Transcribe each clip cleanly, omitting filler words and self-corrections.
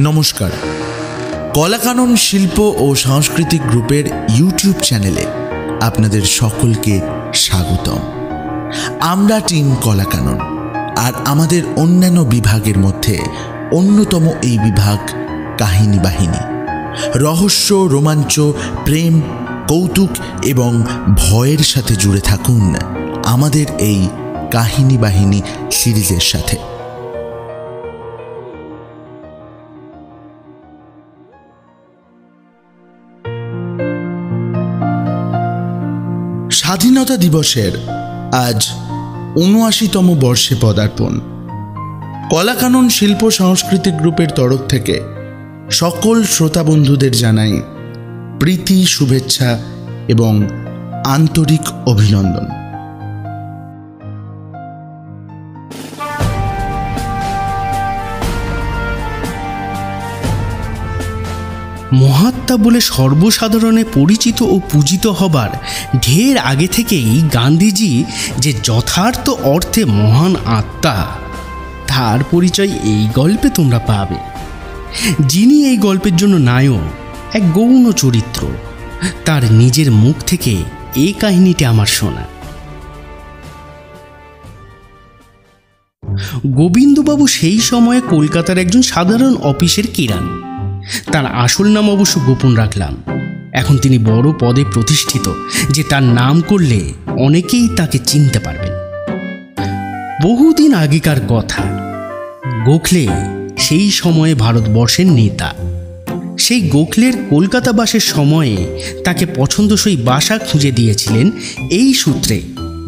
নমস্কার, কলাকানন শিল্প ও সাংস্কৃতিক গ্রুপের ইউটিউব চ্যানেলে আপনাদের সকলকে স্বাগতম। আমরা টিম কলাকানন, আর আমাদের অন্যান্য বিভাগের মধ্যে অন্যতম এই বিভাগ কাহিনী বাহিনী। রহস্য, রোমাঞ্চ, প্রেম, কৌতুক এবং ভয়ের সাথে জুড়ে থাকুন আমাদের এই কাহিনী বাহিনী সিরিজের সাথে। স্বাধীনতা দিবসের আজ ৭৯তম বর্ষে পদার্পণ। কলাকানন শিল্প সাংস্কৃতিক গ্রুপের তরফ থেকে সকল শ্রোতা বন্ধুদের জানাই প্রীতি, শুভেচ্ছা এবং আন্তরিক অভিনন্দন। মহাত্মা বলে সর্বসাধারণে পরিচিত ও পূজিত হবার ঢের আগে থেকেই গান্ধীজি যে যথার্থ অর্থে মহান আত্মা, তার পরিচয় এই গল্পে তোমরা পাবে। যিনি এই গল্পের জন্য নায়ক, এক গৌণ চরিত্র, তার নিজের মুখ থেকে এই কাহিনীটি আমার শোনা। গোবিন্দবাবু সেই সময়ে কলকাতার একজন সাধারণ অফিসের কেরানি। তার আসল নাম অবশ্য গোপন রাখলাম। এখন তিনি বড় পদে প্রতিষ্ঠিত যে তার নাম করলে অনেকেই তাকে চিনতে পারবেন। বহুদিন আগেকার কথা, গোখলে সেই সময়ে ভারতবর্ষের নেতা। সেই গোখলের কলকাতা বাসের সময়ে তাকে পছন্দসই বাসা খুঁজে দিয়েছিলেন। এই সূত্রে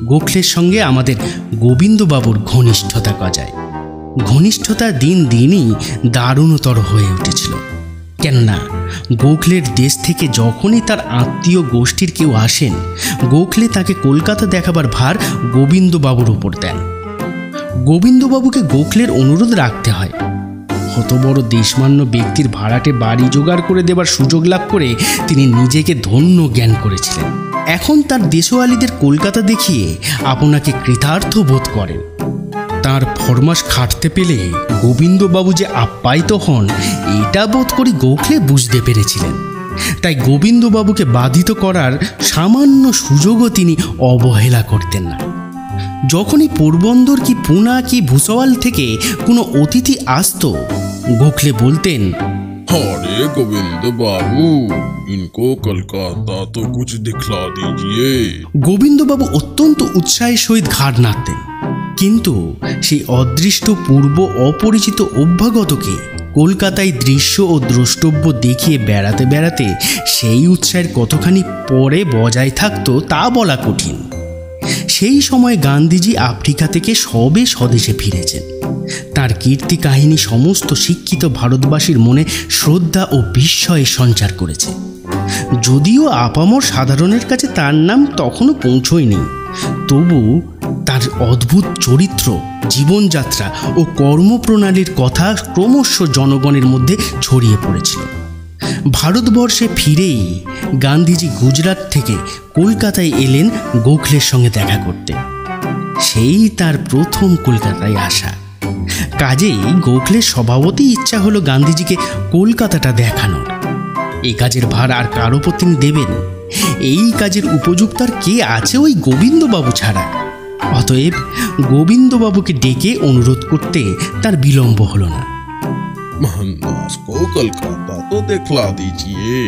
গোখলের সঙ্গে আমাদের গোবিন্দবাবুর ঘনিষ্ঠতা গজায়। ঘনিষ্ঠতা দিন দিনই দারুণতর হয়ে উঠেছিল। কেননা গোখলের দেশ থেকে যখনই তার আত্মীয় গোষ্ঠীর কেউ আসেন, গোখলে তাকে কলকাতা দেখাবার ভার গোবিন্দবাবুর উপর দেন। গোবিন্দবাবুকে গোখলের অনুরোধ রাখতে হয়। হত বড় দেশমান্য ব্যক্তির ভাড়াটে বাড়ি জোগাড় করে দেবার সুযোগ লাভ করে তিনি নিজেকে ধন্য জ্ঞান করেছিলেন। এখন তার দেশওয়ালিদের কলকাতা দেখিয়ে আপনাকে কৃতার্থ বোধ করেন। তার ফরমাস খাটতে পেলে গোবিন্দবাবু যে আপ্যায়িত হন, এটা বোধ করি গোখলে বুঝতে পেরেছিলেন। তাই গোবিন্দবাবুকে বাধিত করার সামান্য সুযোগও তিনি অবহেলা করতেন না। যখনই পোরবন্দর কি পুনা কি ভুসওয়াল থেকে কোনো অতিথি আসত, গোখলে বলতেন, अरे गोविंद बाबू, इनको कलकत्ता तो कुछ दिखला दीजिए। গোবিন্দবাবু অত্যন্ত উৎসাহের সহিত ঘাড় নাড়তেন। কিন্তু সেই অদৃষ্ট পূর্ব অপরিচিত অভ্যাগতকে কলকাতায় দৃশ্য ও দ্রষ্টব্য দেখিয়ে বেড়াতে বেড়াতে সেই উৎসাহের কতখানি পরে বজায় থাকতো তা বলা কঠিন। সেই সময় গান্ধীজি আফ্রিকা থেকে সবে স্বদেশে ফিরেছেন। তার কীর্তি কাহিনী সমস্ত শিক্ষিত ভারতবাসীর মনে শ্রদ্ধা ও বিস্ময়ের সঞ্চার করেছে। যদিও আপামর সাধারণের কাছে তার নাম তখনও পৌঁছয়নি, তবু তার অদ্ভুত চরিত্র, জীবনযাত্রা ও কর্মপ্রণালীর কথা ক্রমশ জনগণের মধ্যে ছড়িয়ে পড়েছিল। ভারতবর্ষে ফিরেই গান্ধীজি গুজরাট থেকে কলকাতায় এলেন গোখলের সঙ্গে দেখা করতে। সেই তার প্রথম কলকাতায় আসা। কাজেই গোখলের স্বভাবতই ইচ্ছা হলো গান্ধীজিকে কলকাতাটা দেখানোর। এই কাজের ভার আর কার ওপর তিনি দেবেন? এই কাজের উপযুক্ত আর কে আছে ওই গোবিন্দবাবু ছাড়া? অতএব গোবিন্দবাবুকে ডেকে অনুরোধ করতে তার বিলম্ব হলো না। मोहनदास को कलकत्ता तो दिखला दीजिए।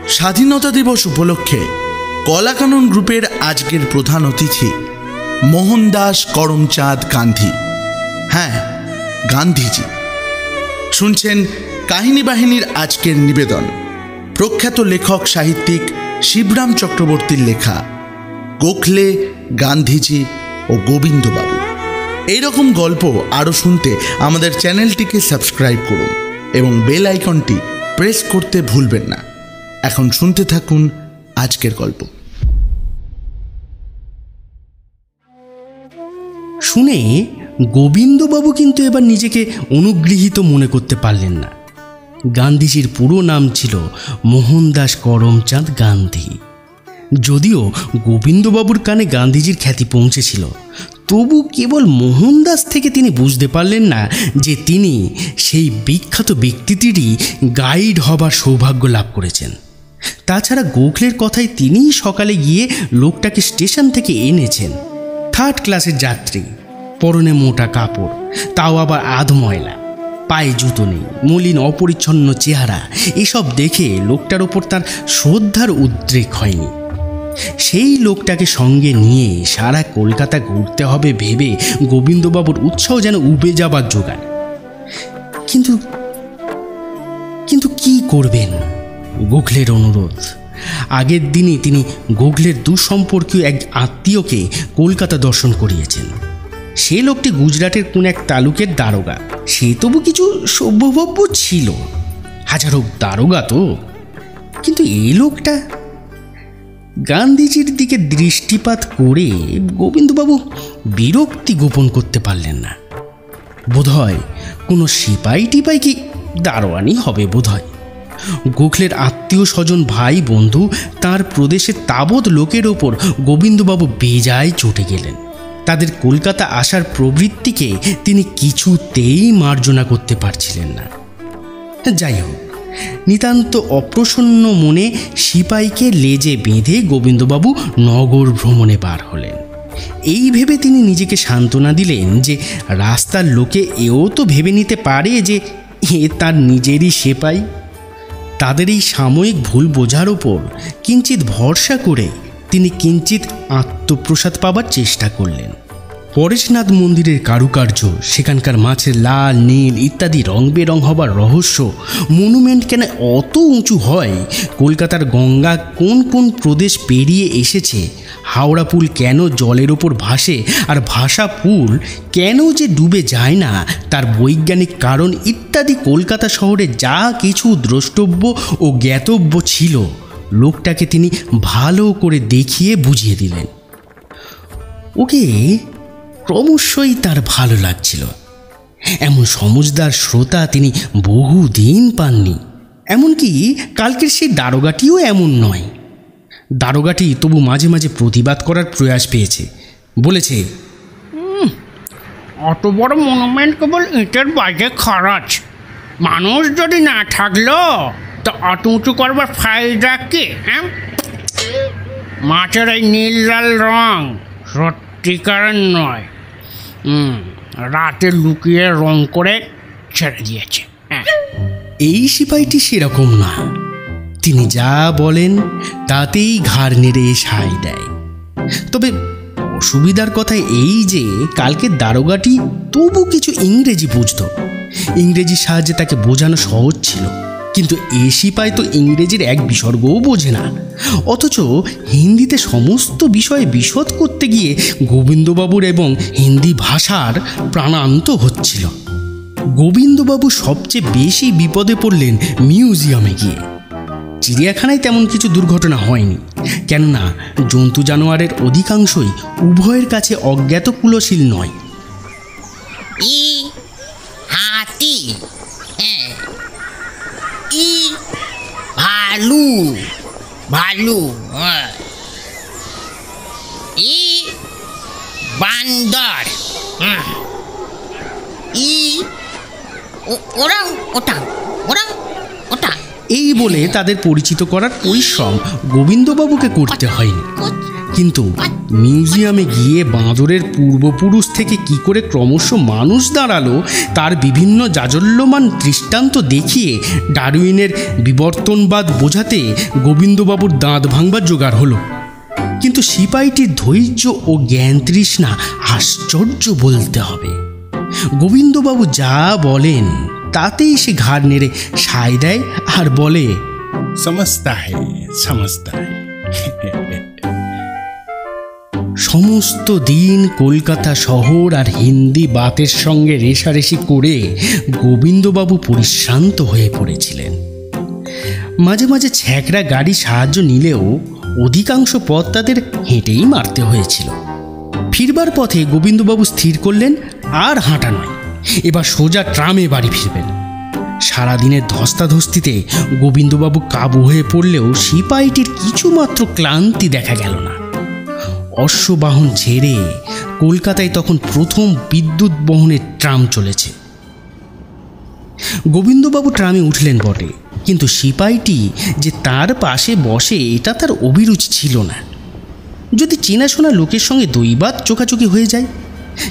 স্বাধীনতা দিবস উপলক্ষে কলাকানন গ্রুপের আজকের প্রধান অতিথি মোহনদাস করমচাঁদ গান্ধী। হ্যাঁ, গান্ধীজি। শুনছেন কাহিনী বাহিনীর আজকের নিবেদন প্রখ্যাত লেখক সাহিত্যিক শিবরাম চক্রবর্তীর লেখা গোখলে, গান্ধীজি ও গোবিন্দবাবু। এইরকম গল্প আরও শুনতে আমাদের চ্যানেলটিকে সাবস্ক্রাইব করুন এবং বেল আইকনটি প্রেস করতে ভুলবেন না। এখন শুনতে থাকুন আজকের গল্প। শুনে গোবিন্দবাবু কিন্তু এবার নিজেকে অনুগৃহীত মনে করতে পারলেন না। গান্ধীজির পুরো নাম ছিল মোহনদাস করমচাঁদ গান্ধী। যদিও গোবিন্দবাবুর কানে গান্ধীজির খ্যাতি পৌঁছেছিল, তবু কেবল মোহনদাস থেকে তিনি বুঝতে পারলেন না যে তিনি সেই বিখ্যাত ব্যক্তিটিরই গাইড হবার সৌভাগ্য লাভ করেছেন। তাছাড়া গোখলের কথায় তিনিই সকালে গিয়ে লোকটাকে স্টেশন থেকে এনেছেন। 3rd ক্লাসের যাত্রী, পরনে মোটা কাপড়, তাও আবার আধময়লা, পায়ে জুতো নেই, মলিন অপরিচ্ছন্ন চেহারা। এসব দেখে লোকটার ওপর তার শ্রদ্ধার উদ্রেক হয়নি। সেই লোকটাকে সঙ্গে নিয়ে সারা কলকাতা ঘুরতে হবে ভেবে গোবিন্দবাবুর উৎসাহ যেন উবে যাবার জোগাড়। কিন্তু কিন্তু কি করবেন? গোখলের অনুরোধ। আগের দিনই তিনি গোখলের দুঃসম্পর্কীয় এক আত্মীয়কে কলকাতা দর্শন করিয়েছেন। সে লোকটি গুজরাটের কোন এক তালুকের দারোগা। সে তবু কিছু সভ্যভব্য ছিল, হাজার হোক দারোগা তো। কিন্তু এই লোকটা। গান্ধীজির দিকে দৃষ্টিপাত করে গোবিন্দবাবু বিরক্তি গোপন করতে পারলেন না। বোধহয় কোনো সিপাই টিপাই কি দারোয়ানি হবে বোধহয়। গোখলের আত্মীয় স্বজন, ভাই বন্ধু, তার প্রদেশে তাবৎ লোকের ওপর গোবিন্দবাবু বেজায় চটে গেলেন। তাদের কলকাতা আসার প্রবৃত্তিকে তিনি কিছুতেই মার্জনা করতে পারছিলেন না। যাই হোক, নিতান্ত অপ্রসন্ন মনে সিপাইকে লেজে বেঁধে গোবিন্দবাবু নগর ভ্রমণে বার হলেন। এই ভেবে তিনি নিজেকে সান্ত্বনা দিলেন যে রাস্তার লোকে এও তো ভেবে নিতে পারে যে এ তার নিজেরই সিপাই। তাদের এই সাময়িক ভুল বোঝার ওপর কিঞ্চিত ভরসা করে তিনি কিঞ্চিত আত্মপ্রসাদ পাবার চেষ্টা করলেন। পরেশনাথ মন্দিরের কারুকার্য, সেখানকার মাছের লাল নীল ইত্যাদি রং বেরং হবার রহস্য, মনুমেন্ট কেন অত উঁচু হয়, কলকাতার গঙ্গা কোন কোন প্রদেশ পেরিয়ে এসেছে, হাওড়া পুল কেন জলের ওপর ভাসে আর ভাসা পুল কেন যে ডুবে যায় না তার বৈজ্ঞানিক কারণ ইত্যাদি কলকাতা শহরে যা কিছু দ্রষ্টব্য ও জ্ঞাতব্য ছিল, লোকটাকে তিনি ভালো করে দেখিয়ে বুঝিয়ে দিলেন। ওকে ক্রমশই তার ভালো লাগছিল। এমন সমজদার শ্রোতা তিনি বহুদিন পাননি। এমনকি কালকের সেই দারোগাটিও এমন নয়। দারোগাটি তবু মাঝে মাঝে প্রতিবাদ করার প্রয়াস পেয়েছে। বলেছে, অত বড় মনুমেন্ট কেবল ইটের বাজে খরচ, মানুষ যদি না থাকলো তো অত উঁচু করবার ফায়দা কি? হ্যাঁ, মাছের এই নীল লাল রং সত্যিকারের নয়, রাতে লুকিয়ে রং করে ছেড়ে দিয়েছে। হ্যাঁ, এই সিপাইটি সেরকম না। তিনি যা বলেন তাতেই ঘাড় নেড়ে সায় দেয়। তবে অসুবিধার কথা এই যে কালকে দারোগাটি তবু কিছু ইংরেজি বুঝত। ইংরেজির সাহায্যে তাকে বোঝানো সহজ ছিল। কিন্তু এ সিপাই তো ইংরেজির এক বিসর্গও বোঝে না, অথচ হিন্দিতে সমস্ত বিষয়ে বিশদ করতে গিয়ে গোবিন্দবাবুর এবং হিন্দি ভাষার প্রাণান্ত হচ্ছিল। গোবিন্দবাবু সবচেয়ে বেশি বিপদে পড়লেন মিউজিয়ামে গিয়ে। চিড়িয়াখানায় তেমন কিছু দুর্ঘটনা হয়নি, কেননা জন্তু জানোয়ারের অধিকাংশই উভয়ের কাছে অজ্ঞাত কুলশীল নয়। হাতি, ভালু, ভালু, বান্দর, ওরাং ওটাং, ওরাং ওটাং। এই বলে তাদের পরিচিত করার পরিশ্রম গোবিন্দবাবুকে করতে হয়নি। কিন্তু মিউজিয়ামে গিয়ে বাঁদরের পূর্বপুরুষ থেকে কি করে ক্রমশ মানুষ দাঁড়ালো তার বিভিন্ন জাজল্যমান দৃষ্টান্ত দেখিয়ে ডারউইনের বিবর্তনবাদ বোঝাতে গোবিন্দবাবুর দাঁত ভাঙবার জোগাড় হলো। কিন্তু সিপাহীটির ধৈর্য ও জ্ঞান তৃষ্ণা আশ্চর্য বলতে হবে। গোবিন্দবাবু যা বলেন তাতেই সে ঘাড় নেড়ে সায় দেয় আর বলে, समझता है, समझता है। সমস্ত দিন কলকাতা শহর আর হিন্দি বাতের সঙ্গে রেষারেষি করে গোবিন্দবাবু পরিশ্রান্ত হয়ে পড়েছিলেন। মাঝে মাঝে ছ্যাঁকড়া গাড়ি সাহায্য নিলেও অধিকাংশ পথ তাদের হেঁটেই মারতে হয়েছিল। ফিরবার পথে গোবিন্দবাবু স্থির করলেন আর হাঁটা নয়, এবার সোজা ট্রামে বাড়ি ফিরবেন। সারাদিনের ধস্তাধস্তিতে গোবিন্দবাবু কাবু হয়ে পড়লেও সিপাহীটির কিছুমাত্র ক্লান্তি দেখা গেল না। অশ্ববাহন ছেড়ে কলকাতায় তখন প্রথম বিদ্যুৎ বহনের ট্রাম চলেছে। গোবিন্দবাবু ট্রামে উঠলেন বটে, কিন্তু সিপাহীটি যে তার পাশে বসে এটা তার অভিরুচি ছিল না। যদি চেনাশোনা লোকের সঙ্গে দৈবাত চোখাচোখি হয়ে যায়,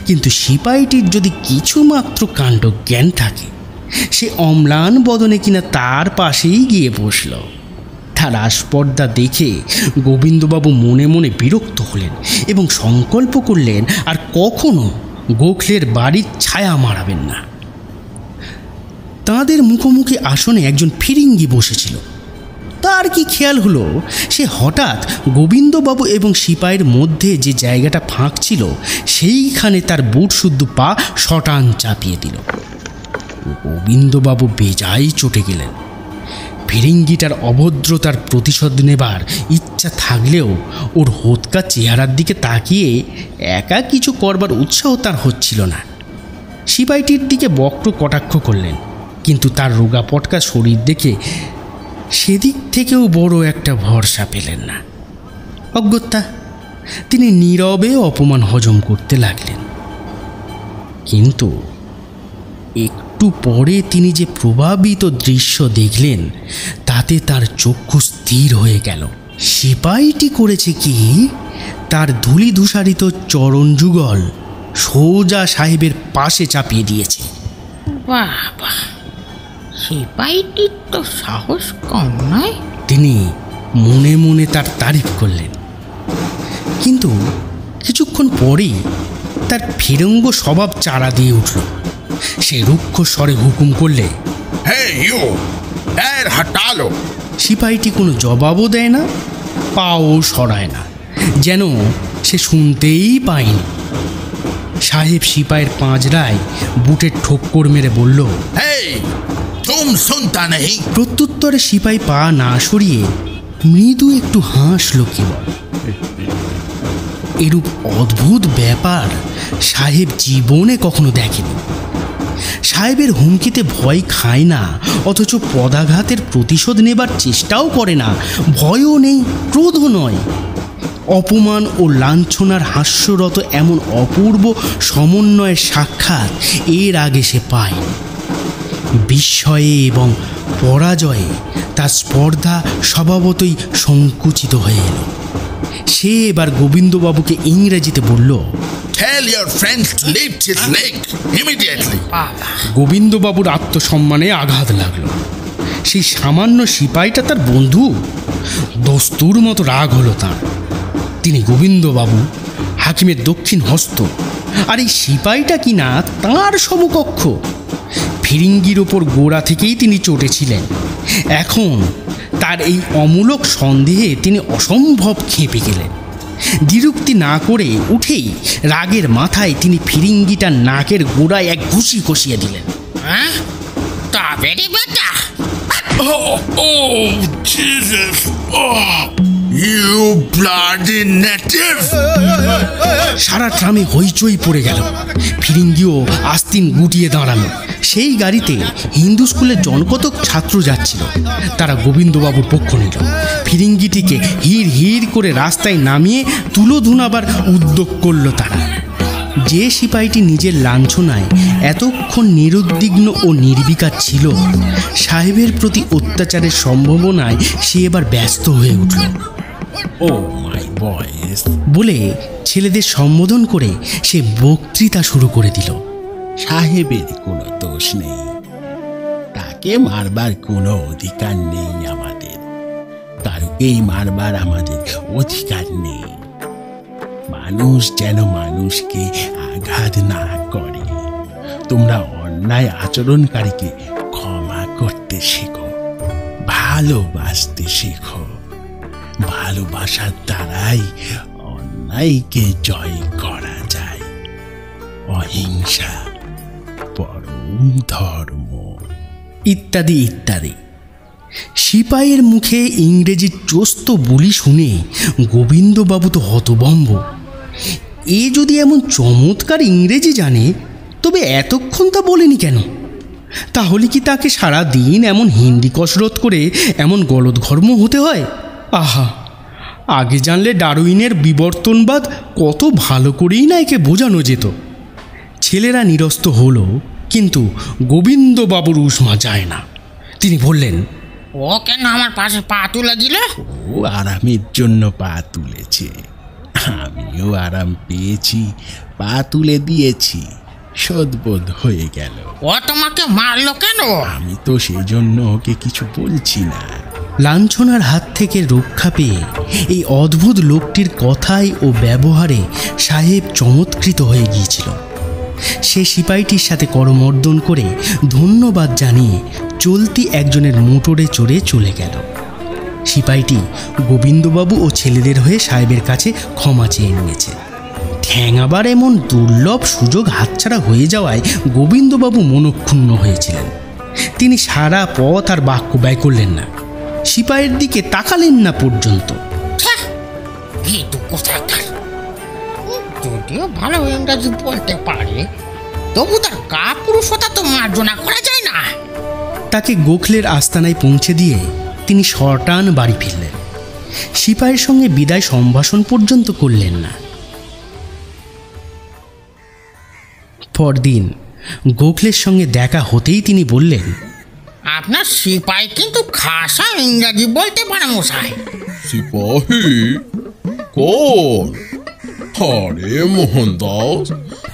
কিন্তু সিপাহীটির যদি কিছুমাত্র কাণ্ড জ্ঞান থাকে, সে অম্লান বদনে কিনা তার পাশেই গিয়ে বসল। তার আস্পর্ধা দেখে গোবিন্দবাবু মনে মনে বিরক্ত হলেন এবং সংকল্প করলেন আর কখনো গোখলের বাড়ির ছায়া মারাবেন না। তাঁদের মুখোমুখি আসনে একজন ফিরিঙ্গি বসেছিল। তার কি খেয়াল হলো, সে হঠাৎ গোবিন্দবাবু এবং সিপাহীর মধ্যে যে জায়গাটা ফাঁক ছিল সেইখানে তার বুট শুদ্ধ পা শটান চাপিয়ে দিল। গোবিন্দবাবু বেজায় চটে গেলেন। ফিরিঙ্গিটার অভদ্রতার প্রতিশোধ নেবার ইচ্ছা থাকলেও ওর হোতকা চেহারার দিকে তাকিয়ে একা কিছু করবার উৎসাহ তার হচ্ছিল না। সিপাহীটির দিকে বক্র কটাক্ষ করলেন, কিন্তু তার রোগা পটকা শরীর দেখে সেদিক থেকেও বড় একটা ভরসা পেলেন না। অগত্যা তিনি নীরবে অপমান হজম করতে লাগলেন। কিন্তু একটু পরে তিনি যে প্রভাবিত দৃশ্য দেখলেন তাতে তার চক্ষু স্থির হয়ে গেল। সিপাহীটি করেছে কি, তার ধূলি ধূসারিত চরণ যুগল সোজা সাহেবের পাশে চাপিয়ে দিয়েছে। বাহ বাহ, সিপাহীটির তো সাহস কম নয়। তিনি মনে মনে তার তারিফ করলেন, কিন্তু কিছুক্ষণ পরেই তার ফিরঙ্গ স্বভাব চারা দিয়ে উঠল। সে রুক্ষ স্বরে হুকুম করলে, हे यू पैर हटा लो। সিপাহীটি কোনো জবাবও দেয় না, পাও সরায় না, যেন সে শুনতেই পায়নি। সাহেব সিপাহীর পাঁজরায় বুটের ঠোক্কর মেরে বলল, हे तुम सुनता नहीं? প্রত্যুত্তরে সিপাহী পা না সরিয়ে মৃদু একটু হাসল কেবল। এরূপ অদ্ভুত ব্যাপার সাহেব জীবনে কখনো দেখেনি। সাহেবের হুমকিতে ভয় খায় না, অথচ পদাঘাতের প্রতিশোধ নেবার চেষ্টাও করে না। ভয়ও নেই, ক্রোধও নয়। অপমান ও লাঞ্ছনার হাস্যরত এমন অপূর্ব সমন্বয়ের সাক্ষাৎ এর আগে সে পায়। বিস্ময়ে এবং পরাজয়ে তার স্পর্ধা স্বভাবতই সংকুচিত হয়ে এল। সে এবার গোবিন্দবাবুকে ইংরেজিতে বলল, Tell your friends to lift his leg immediately. গোবিন্দবাবুর আত্মসম্মানে আঘাত লাগল। সেই সামান্য সিপাহীটা তার বন্ধু, দস্তুর মতো রাগ হলো তার। তিনি গোবিন্দবাবু, হাকিমের দক্ষিণ হস্ত, আর এই সিপাহীটা কিনা তাঁর সমকক্ষ। ফিরিঙ্গির ওপর গোড়া থেকেই তিনি চটেছিলেন। এখন তার এই অমূলক সন্দেহে তিনি অসম্ভব খেপে গেলেন। দ্বিরুক্তি না করে উঠেই রাগের মাথায় তিনি ফিরিঙ্গিটার নাকের গোড়ায় এক ঘুষি কষিয়ে দিলেন। হ্যাঁ, তবে রে বেটা। Oh, Jesus! Oh, you bloody native! সারা ট্রামে হইচই পড়ে গেল। ফিরিঙ্গিও আস্তিন গুটিয়ে দাঁড়ালো। সেই গাড়িতে হিন্দু স্কুলের জনকতক ছাত্র যাচ্ছিল। তারা গোবিন্দবাবুর পক্ষ নিল। ফিরিঙ্গিটিকে হিড় হিড় করে রাস্তায় নামিয়ে তুলো ধুনাবার উদ্যোগ করল তারা। যে সিপাহীটি নিজের লাঞ্ছনায় এতক্ষণ নিরুদ্বিগ্ন ও নির্বিকার ছিল, সাহেবের প্রতি অত্যাচারের সম্ভাবনায় সে এবার ব্যস্ত হয়ে উঠল। Oh my boys, বলে ছেলেদের সম্বোধন করে সে বক্তৃতা শুরু করে দিল। সাহেবের কোনো দোষ নেই, তাকে মারবার কোনো অধিকার নেই আমাদের, কারুকেই মারবার আমাদের অধিকার নেই। মানুষ যেন মানুষকে আঘাত না করে। তোমরা অন্যায় আচরণকারীকে ক্ষমা করতে শেখো, ভালোবাসতে শেখো। ভালোবাসার দ্বারাই অন্যায়কে জয় করা যায়। অহিংসা পরম ধর্ম, ইত্যাদি ইত্যাদি। সিপাহীর মুখে ইংরেজির চোস্ত বুলি শুনে গোবিন্দবাবু তো হতভম্ব। এ যদি এমন চমৎকার ইংরেজি জানে, তবে এতক্ষণ তা বলেনি কেন? তাহলে কি তাকে সারা দিন এমন হিন্দি কসরত করে এমন গলদঘর্ম হতে হয়? আহা, আগে জানলে ডারউইনের বিবর্তনবাদ কত ভালো করেই না একে বোঝানো যেত। ছেলেরা নিরস্ত হলো, কিন্তু গোবিন্দবাবুর উষ্মা যায় না। তিনি বললেন, ও কেন আমার পাশে পা তুলে দিল? ও আরামের জন্য পা তুলেছে, আমিও আরাম পেয়েছি, পা তুলে দিয়েছি, সদবোধ হয়ে গেল। ও তোমাকে মারলো কেন? আমি তো সেই জন্য ওকে কিছু বলছি না। লাঞ্ছনার হাত থেকে রক্ষা পেয়ে এই অদ্ভুত লোকটির কথায় ও ব্যবহারে সাহেব চমৎকৃত হয়ে গিয়েছিল। সে সিপাহীটির সাথে করমর্দন করে ধন্যবাদ জানিয়ে চলতি একজনের মোটরে চড়ে চলে গেল। সিপাহীটি গোবিন্দবাবু ও ছেলেদের হয়ে সাহেবের কাছে ক্ষমা চেয়ে নিয়েছে। ঠ্যাঙাবার এমন দুর্লভ সুযোগ হাতছাড়া হয়ে যাওয়ায় গোবিন্দবাবু মনক্ষুণ্ণ হয়েছিলেন। তিনি সারা পথ আর বাক্য ব্যয় করলেন না, সিপাহীর দিকে তাকালেন না পর্যন্ত। যদিও ভালো ইংরাজি বলতে পারে, তবু তার কাপুরুষতা তো মার্জনা করা যায় না। তাকে গোখলের আস্তানায় পৌঁছে দিয়ে তিনি শটান বাড়ি ফিরলেন। সিপাহীর সঙ্গে বিদায় সম্ভাষণ পর্যন্ত করলেন না। পরদিন গোখলের সঙ্গে দেখা হতেই তিনি বললেন, আপনার সিপাহী কিন্তু খাসা ইংরাজি বলতে পারে মশাই। সিপাহী? কौन? अरे मोहनदास,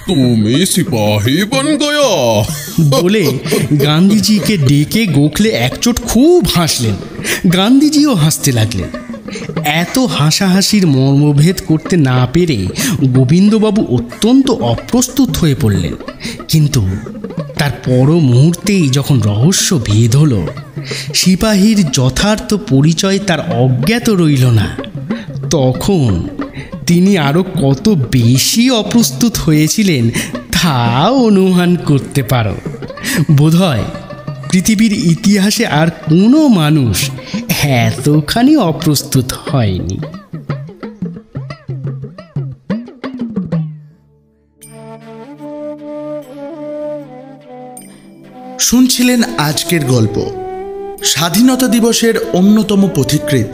তুমি সিপাহী বন গয়া? বলে গান্ধীজিকে ডেকে গোখলে একচোট খুব হাসলেন। গান্ধীজিও হাসতে লাগলেন। এত হাসাহাসির মর্মভেদ করতে না পেরে গোবিন্দবাবু অত্যন্ত অপ্রস্তুত হয়ে পড়লেন। কিন্তু তার পর মুহূর্তেই যখন রহস্য ভেদ হলো, সিপাহীর যথার্থ পরিচয় তার অজ্ঞাত রইল না, তখন তিনি আরও কত বেশি অপ্রস্তুত হয়েছিলেন তা অনুমান করতে পারো। বোধহয় পৃথিবীর ইতিহাসে আর কোনো মানুষ এতখানি অপ্রস্তুত হয়নি। শুনছিলেন আজকের গল্প, স্বাধীনতা দিবসের অন্যতম পথিকৃৎ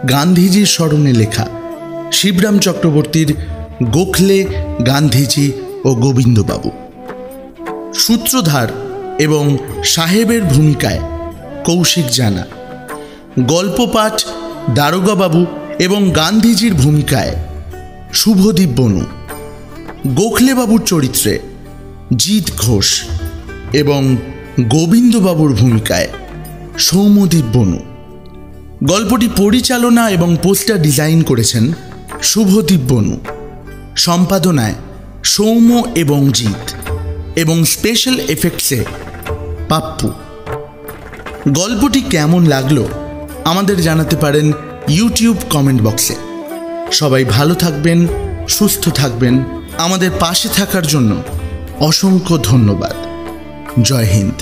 গান্ধীজির স্মরণে লেখা শিবরাম চক্রবর্তীর গোখলে, গান্ধীজি ও গোবিন্দবাবু। সূত্রধার এবং সাহেবের ভূমিকায় কৌশিক জানা, গল্প পাঠ দারোগাবাবু এবং গান্ধীজির ভূমিকায় শুভদীপ বনু, গোখলেবাবুর চরিত্রে জিৎ ঘোষ এবং গোবিন্দবাবুর ভূমিকায় সৌম্যদীপ বনু। গল্পটি পরিচালনা এবং পোস্টার ডিজাইন করেছেন শুভদীপ বনু, সম্পাদনায় সৌম্য এবং জিৎ, এবং স্পেশাল এফেক্টসে পাপ্পু। গল্পটি কেমন লাগলো আমাদের জানাতে পারেন ইউটিউব কমেন্ট বক্সে। সবাই ভালো থাকবেন, সুস্থ থাকবেন। আমাদের পাশে থাকার জন্য অসংখ্য ধন্যবাদ। জয় হিন্দ।